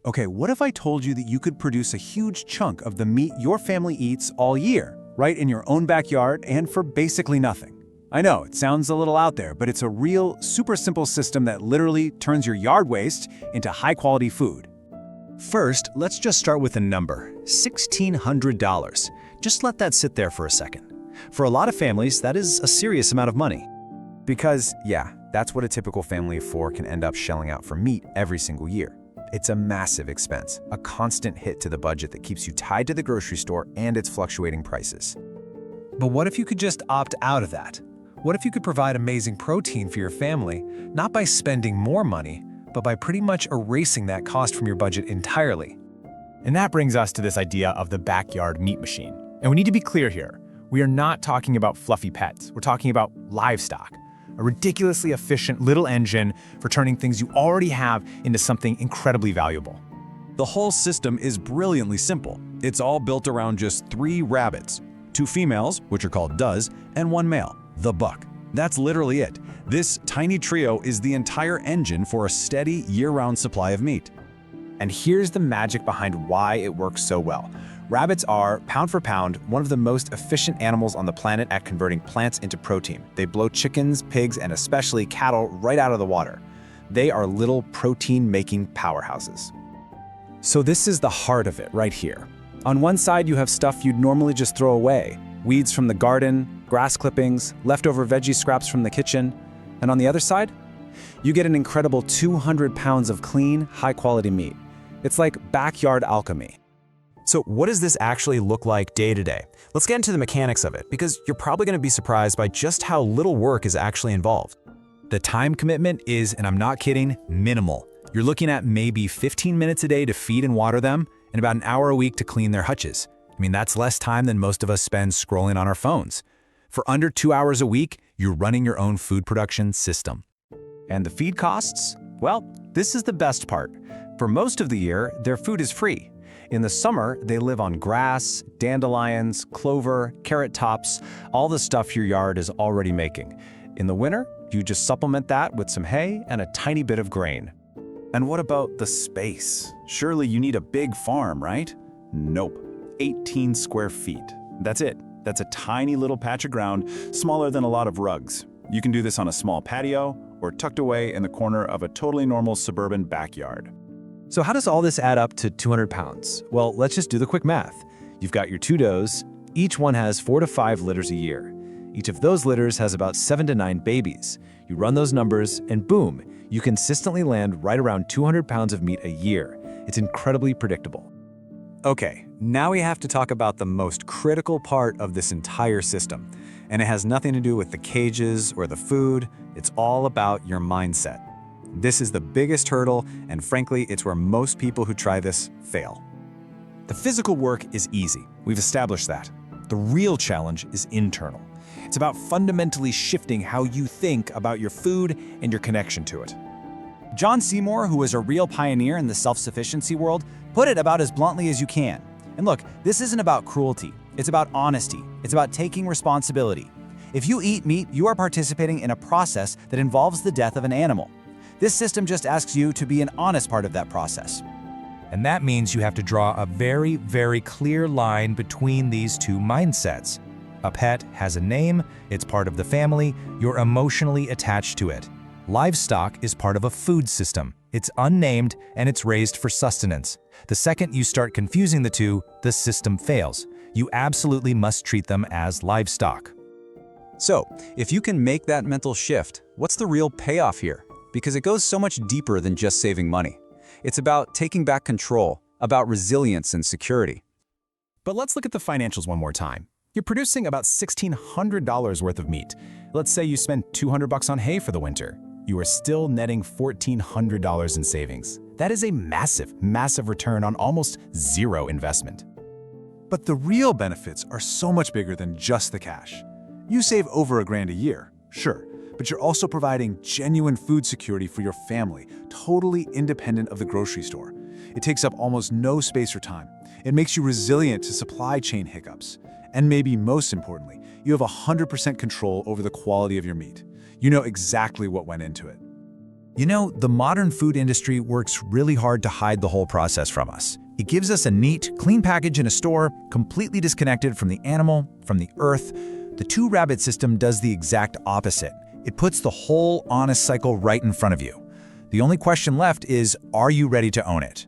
Okay, what if I told you that you could produce a huge chunk of the meat your family eats all year, right in your own backyard and for basically nothing? I know, it sounds a little out there, but it's a real, super simple system that literally turns your yard waste into high-quality food. First, let's just start with a number, $1,600. Just let that sit there for a second. For a lot of families, that is a serious amount of money. Because, yeah, that's what a typical family of four can end up shelling out for meat every single year. It's a massive expense, a constant hit to the budget that keeps you tied to the grocery store and its fluctuating prices. But what if you could just opt out of that? What if you could provide amazing protein for your family, not by spending more money, but by pretty much erasing that cost from your budget entirely? And that brings us to this idea of the backyard meat machine. And we need to be clear here. We are not talking about fluffy pets. We're talking about livestock. A ridiculously efficient little engine for turning things you already have into something incredibly valuable. The whole system is brilliantly simple. It's all built around just 3 rabbits, 2 females, which are called does, and 1 male, the buck. That's literally it. This tiny trio is the entire engine for a steady year-round supply of meat. And here's the magic behind why it works so well. Rabbits are, pound for pound, one of the most efficient animals on the planet at converting plants into protein. They blow chickens, pigs, and especially cattle right out of the water. They are little protein-making powerhouses. So this is the heart of it right here. On one side, you have stuff you'd normally just throw away. Weeds from the garden, grass clippings, leftover veggie scraps from the kitchen. And on the other side, you get an incredible 200 pounds of clean, high-quality meat. It's like backyard alchemy. So what does this actually look like day to day? Let's get into the mechanics of it, because you're probably going to be surprised by just how little work is actually involved. The time commitment is, and I'm not kidding, minimal. You're looking at maybe 15 minutes a day to feed and water them, and about an hour a week to clean their hutches. I mean, that's less time than most of us spend scrolling on our phones. For under 2 hours a week, you're running your own food production system. And the feed costs? Well, this is the best part. For most of the year, their food is free. In the summer, they live on grass, dandelions, clover, carrot tops, all the stuff your yard is already making. In the winter, you just supplement that with some hay and a tiny bit of grain. And what about the space? Surely you need a big farm, right? Nope. 18 square feet. That's it. That's a tiny little patch of ground, smaller than a lot of rugs. You can do this on a small patio or tucked away in the corner of a totally normal suburban backyard. So how does all this add up to 200 pounds? Well, let's just do the quick math. You've got your 2 does. Each one has 4 to 5 litters a year. Each of those litters has about 7 to 9 babies. You run those numbers, and boom, you consistently land right around 200 pounds of meat a year. It's incredibly predictable. Okay, now we have to talk about the most critical part of this entire system. And it has nothing to do with the cages or the food. It's all about your mindset. This is the biggest hurdle, and frankly, it's where most people who try this fail. The physical work is easy. We've established that. The real challenge is internal. It's about fundamentally shifting how you think about your food and your connection to it. John Seymour, who is a real pioneer in the self-sufficiency world, put it about as bluntly as you can. And look, this isn't about cruelty. It's about honesty. It's about taking responsibility. If you eat meat, you are participating in a process that involves the death of an animal. This system just asks you to be an honest part of that process. And that means you have to draw a very, very clear line between these two mindsets. A pet has a name, it's part of the family, you're emotionally attached to it. Livestock is part of a food system. It's unnamed and it's raised for sustenance. The second you start confusing the two, the system fails. You absolutely must treat them as livestock. So, if you can make that mental shift, what's the real payoff here? Because it goes so much deeper than just saving money. It's about taking back control, about resilience and security. But let's look at the financials one more time. You're producing about $1,600 worth of meat. Let's say you spend $200 on hay for the winter. You are still netting $1,400 in savings. That is a massive, massive return on almost zero investment. But the real benefits are so much bigger than just the cash. You save over $1,000 a year, sure, but you're also providing genuine food security for your family, totally independent of the grocery store. It takes up almost no space or time. It makes you resilient to supply chain hiccups. And maybe most importantly, you have 100% control over the quality of your meat. You know exactly what went into it. You know, the modern food industry works really hard to hide the whole process from us. It gives us a neat, clean package in a store, completely disconnected from the animal, from the earth. The two-rabbit system does the exact opposite. It puts the whole honest cycle right in front of you. The only question left is, are you ready to own it?